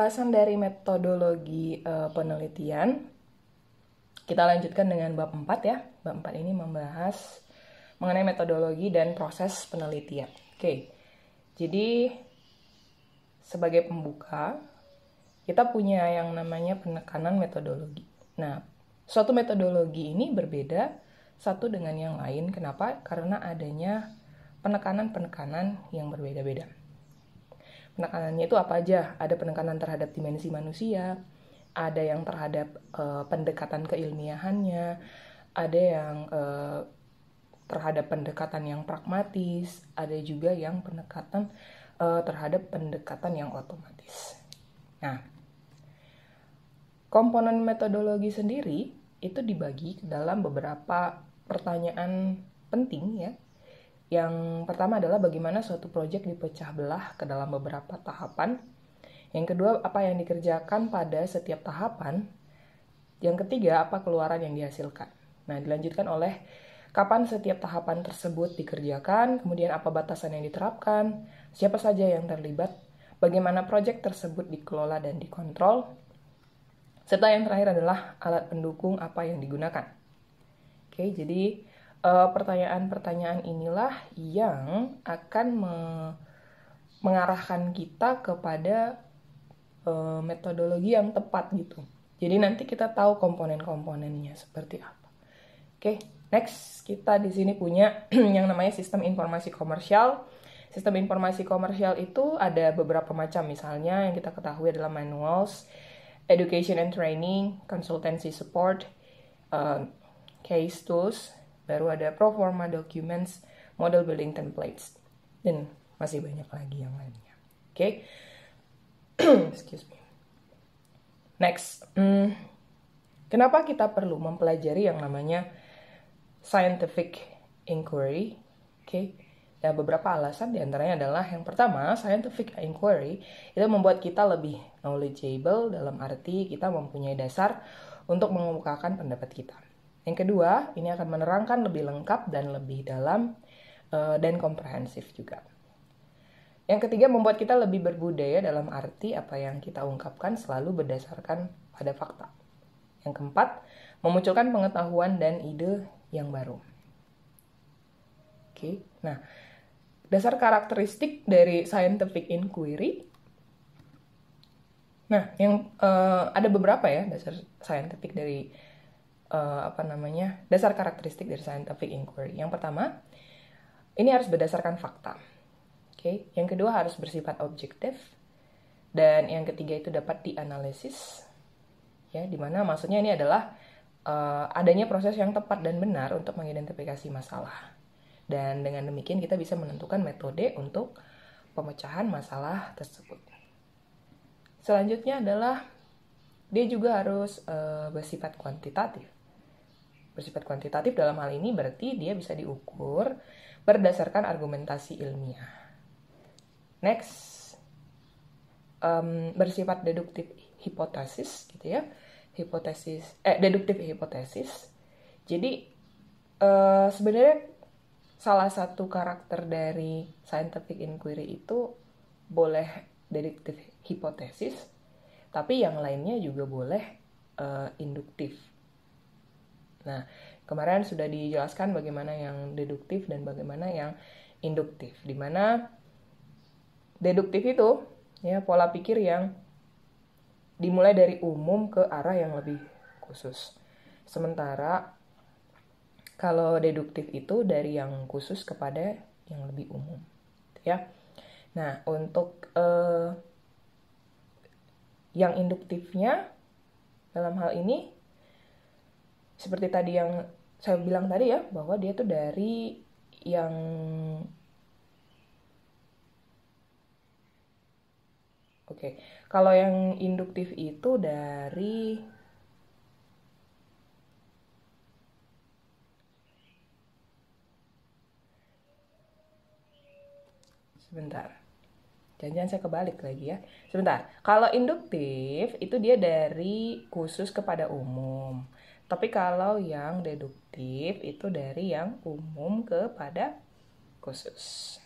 pembahasan dari metodologi penelitian, kita lanjutkan dengan bab 4 ya. Bab 4 ini membahas mengenai metodologi dan proses penelitian. Oke, jadi sebagai pembuka, kita punya yang namanya penekanan metodologi. Nah, suatu metodologi ini berbeda satu dengan yang lain. Kenapa? Karena adanya penekanan-penekanan yang berbeda-beda. Penekanannya itu apa aja? Ada penekanan terhadap dimensi manusia, ada yang terhadap pendekatan keilmiahannya, ada yang terhadap pendekatan yang pragmatis, ada juga yang pendekatan terhadap pendekatan yang otomatis. Nah, komponen metodologi sendiri itu dibagi dalam beberapa pertanyaan penting ya. Yang pertama adalah bagaimana suatu proyek dipecah belah ke dalam beberapa tahapan. Yang kedua, apa yang dikerjakan pada setiap tahapan. Yang ketiga, apa keluaran yang dihasilkan. Nah, dilanjutkan oleh kapan setiap tahapan tersebut dikerjakan, kemudian apa batasan yang diterapkan, siapa saja yang terlibat, bagaimana proyek tersebut dikelola dan dikontrol, serta yang terakhir adalah alat pendukung apa yang digunakan. Oke, jadi pertanyaan-pertanyaan inilah yang akan mengarahkan kita kepada metodologi yang tepat gitu. Jadi nanti kita tahu komponen-komponennya seperti apa. Oke, next kita di sini punya yang namanya sistem informasi komersial. Sistem informasi komersial itu ada beberapa macam, misalnya yang kita ketahui adalah manuals, education and training, consultancy support, case tools, baru ada proforma documents, model building templates, dan masih banyak lagi yang lainnya. Oke. Excuse me. Next, kenapa kita perlu mempelajari yang namanya scientific inquiry? Oke. Ada beberapa alasan, diantaranya adalah yang pertama, scientific inquiry itu membuat kita lebih knowledgeable, dalam arti kita mempunyai dasar untuk mengemukakan pendapat kita. Yang kedua, ini akan menerangkan lebih lengkap dan lebih dalam dan komprehensif juga. Yang ketiga, membuat kita lebih berbudaya, dalam arti apa yang kita ungkapkan selalu berdasarkan pada fakta. Yang keempat, memunculkan pengetahuan dan ide yang baru. Oke, nah dasar karakteristik dari scientific inquiry. Nah, yang ada beberapa ya dasar scientific dari dasar karakteristik dari scientific inquiry. Yang pertama, ini harus berdasarkan fakta. Oke. Yang kedua harus bersifat objektif. Dan yang ketiga itu dapat dianalisis. Ya, dimana maksudnya ini adalah adanya proses yang tepat dan benar untuk mengidentifikasi masalah. Dan dengan demikian kita bisa menentukan metode untuk pemecahan masalah tersebut. Selanjutnya adalah dia juga harus bersifat kuantitatif. Bersifat kuantitatif dalam hal ini berarti dia bisa diukur berdasarkan argumentasi ilmiah. Next, bersifat deduktif hipotesis gitu ya. Deduktif hipotesis. Jadi sebenarnya salah satu karakter dari scientific inquiry itu boleh deduktif hipotesis, tapi yang lainnya juga boleh induktif. Nah, kemarin sudah dijelaskan bagaimana yang deduktif dan bagaimana yang induktif. Di mana deduktif itu ya pola pikir yang dimulai dari umum ke arah yang lebih khusus. Sementara kalau deduktif itu dari yang khusus kepada yang lebih umum, ya. Nah, untuk yang induktifnya dalam hal ini seperti tadi yang saya bilang tadi ya, bahwa dia tuh dari yang kalau yang induktif itu dari sebentar. Jangan-jangan saya kebalik lagi ya. Sebentar. Kalau induktif itu dia dari khusus kepada umum. Tapi kalau yang deduktif itu dari yang umum kepada khusus.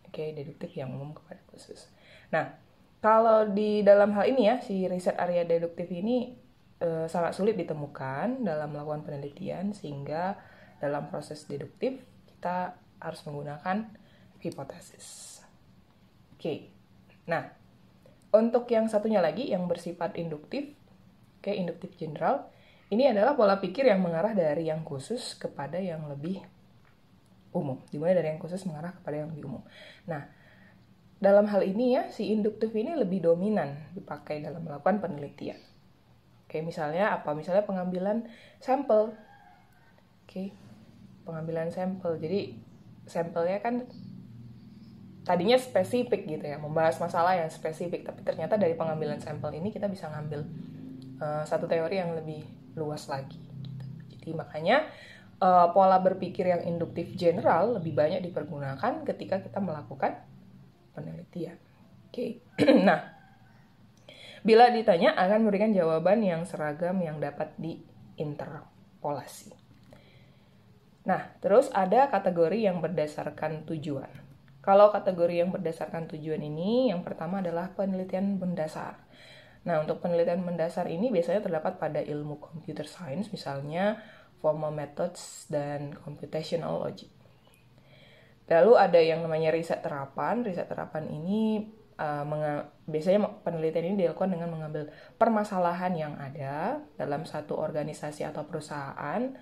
Oke, deduktif yang umum kepada khusus. Nah, Kalau di dalam hal ini ya, si riset area deduktif ini sangat sulit ditemukan dalam melakukan penelitian, sehingga dalam proses deduktif kita harus menggunakan hipotesis. Oke. Nah, untuk yang satunya lagi yang bersifat induktif, induktif general, ini adalah pola pikir yang mengarah dari yang khusus kepada yang lebih umum. Dimulai dari yang khusus mengarah kepada yang lebih umum. Nah, dalam hal ini ya, si induktif ini lebih dominan dipakai dalam melakukan penelitian. Misalnya apa? Misalnya pengambilan sampel. Pengambilan sampel. Jadi sampelnya kan tadinya spesifik gitu ya, membahas masalah yang spesifik, tapi ternyata dari pengambilan sampel ini kita bisa ngambil satu teori yang lebih luas lagi. Gitu. Jadi makanya pola berpikir yang induktif general lebih banyak dipergunakan ketika kita melakukan penelitian. Nah, bila ditanya akan memberikan jawaban yang seragam yang dapat diinterpolasi. Nah, terus ada kategori yang berdasarkan tujuan. Kalau kategori yang berdasarkan tujuan ini, yang pertama adalah penelitian mendasar. Nah, untuk penelitian mendasar ini biasanya terdapat pada ilmu computer science, misalnya formal methods dan computational logic. Lalu ada yang namanya riset terapan. Riset terapan ini biasanya penelitian ini dilakukan dengan mengambil permasalahan yang ada dalam satu organisasi atau perusahaan.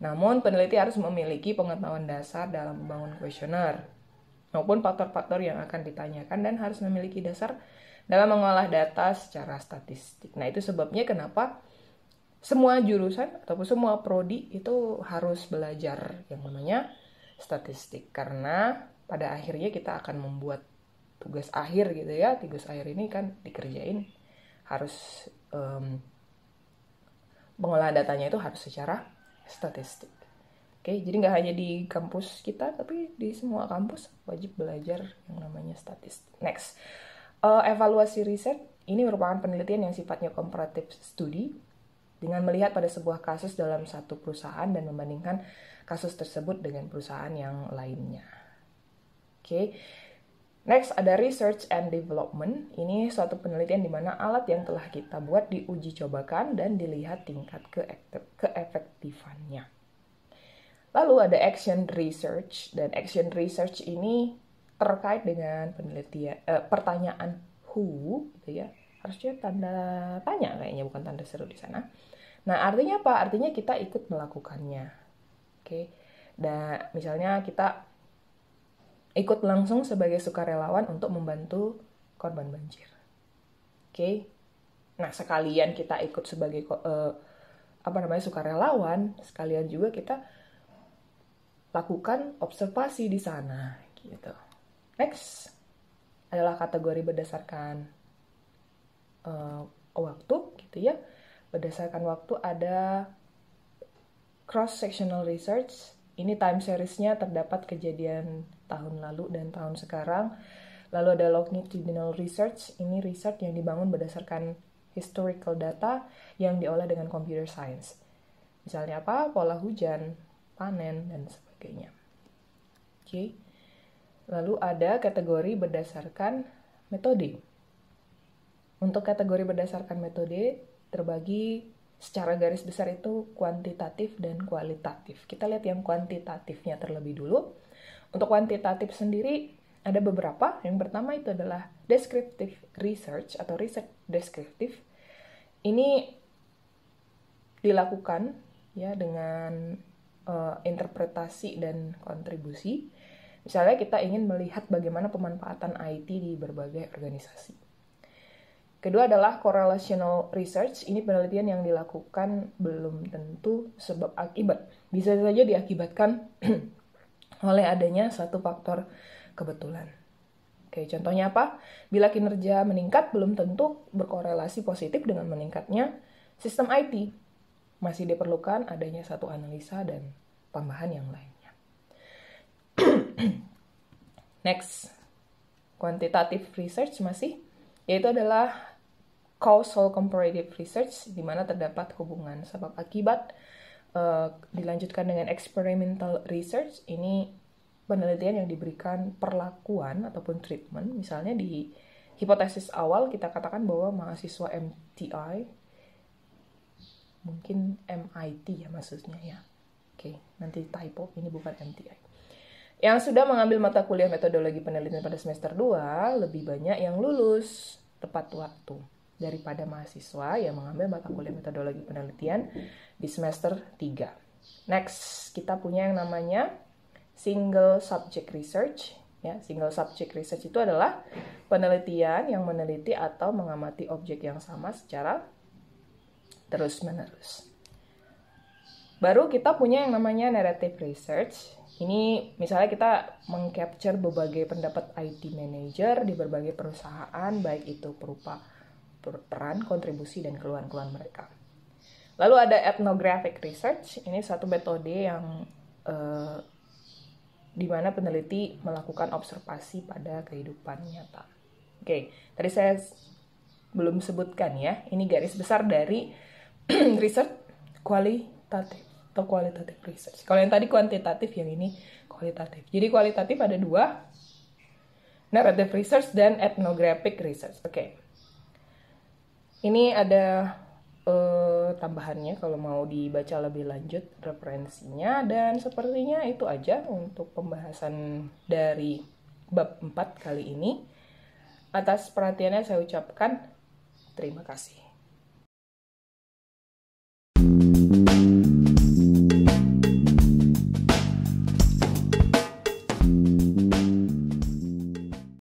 Namun peneliti harus memiliki pengetahuan dasar dalam membangun kuesioner maupun faktor-faktor yang akan ditanyakan, dan harus memiliki dasar dalam mengolah data secara statistik. Nah, itu sebabnya kenapa semua jurusan ataupun semua prodi itu harus belajar yang namanya statistik, karena pada akhirnya kita akan membuat tugas akhir gitu ya. Tugas akhir ini kan dikerjain harus pengolahan datanya itu harus secara statistik. Jadi nggak hanya di kampus kita, tapi di semua kampus wajib belajar yang namanya statistik. Next, evaluasi riset ini merupakan penelitian yang sifatnya comparative study, dengan melihat pada sebuah kasus dalam satu perusahaan dan membandingkan kasus tersebut dengan perusahaan yang lainnya. Next, ada research and development. Ini suatu penelitian di mana alat yang telah kita buat diuji cobakan dan dilihat tingkat keefektifannya. Lalu ada action research, dan action research ini terkait dengan penelitian pertanyaan who, gitu ya. Harusnya tanda tanya kayaknya, bukan tanda seru di sana. Nah, artinya apa? Artinya kita ikut melakukannya. Dan misalnya kita ikut langsung sebagai sukarelawan untuk membantu korban banjir. Nah, sekalian kita ikut sebagai sukarelawan, sekalian juga kita lakukan observasi di sana gitu. Next adalah kategori berdasarkan waktu gitu ya. Berdasarkan waktu ada cross-sectional research. Ini time series-nya terdapat kejadian tahun lalu dan tahun sekarang. Lalu ada longitudinal research. Ini research yang dibangun berdasarkan historical data yang diolah dengan computer science. Misalnya apa? Pola hujan, panen, dan sebagainya. Lalu ada kategori berdasarkan metode. Untuk kategori berdasarkan metode terbagi secara garis besar itu kuantitatif dan kualitatif. Kita lihat yang kuantitatifnya terlebih dulu. Untuk kuantitatif sendiri ada beberapa. Yang pertama itu adalah descriptive research atau riset deskriptif. Ini dilakukan ya dengan interpretasi dan kontribusi. Misalnya kita ingin melihat bagaimana pemanfaatan IT di berbagai organisasi. Kedua adalah correlational research. Ini penelitian yang dilakukan belum tentu sebab akibat. Bisa saja diakibatkan oleh adanya satu faktor kebetulan. Contohnya apa? Bila kinerja meningkat belum tentu berkorelasi positif dengan meningkatnya sistem IT. Masih diperlukan adanya satu analisa dan tambahan yang lainnya. Next, quantitative research masih, yaitu adalah causal comparative research, di mana terdapat hubungan sebab akibat. Dilanjutkan dengan experimental research. Ini penelitian yang diberikan perlakuan ataupun treatment, misalnya di hipotesis awal kita katakan bahwa mahasiswa MTI, mungkin MIT ya maksudnya ya. Oke, nanti typo, ini bukan MTI. Yang sudah mengambil mata kuliah metodologi penelitian pada semester 2, lebih banyak yang lulus tepat waktu daripada mahasiswa yang mengambil mata kuliah metodologi penelitian di semester 3. Next, kita punya yang namanya single subject research. Ya, single subject research itu adalah penelitian yang meneliti atau mengamati objek yang sama secara terus-menerus. Baru kita punya yang namanya narrative research. Ini misalnya kita mengcapture berbagai pendapat IT manager di berbagai perusahaan, baik itu berupa peran, kontribusi, dan keluhan-keluhan mereka. Lalu ada ethnographic research. Ini satu metode yang di mana peneliti melakukan observasi pada kehidupan nyata. Oke, tadi saya belum sebutkan ya. Ini garis besar dari research kualitatif atau qualitative research. Kalau yang tadi kuantitatif, yang ini kualitatif. Jadi kualitatif ada dua, narrative research dan ethnographic research. Oke. Ini ada tambahannya kalau mau dibaca lebih lanjut referensinya, dan sepertinya itu aja untuk pembahasan dari bab 4 kali ini. Atas perhatiannya saya ucapkan terima kasih.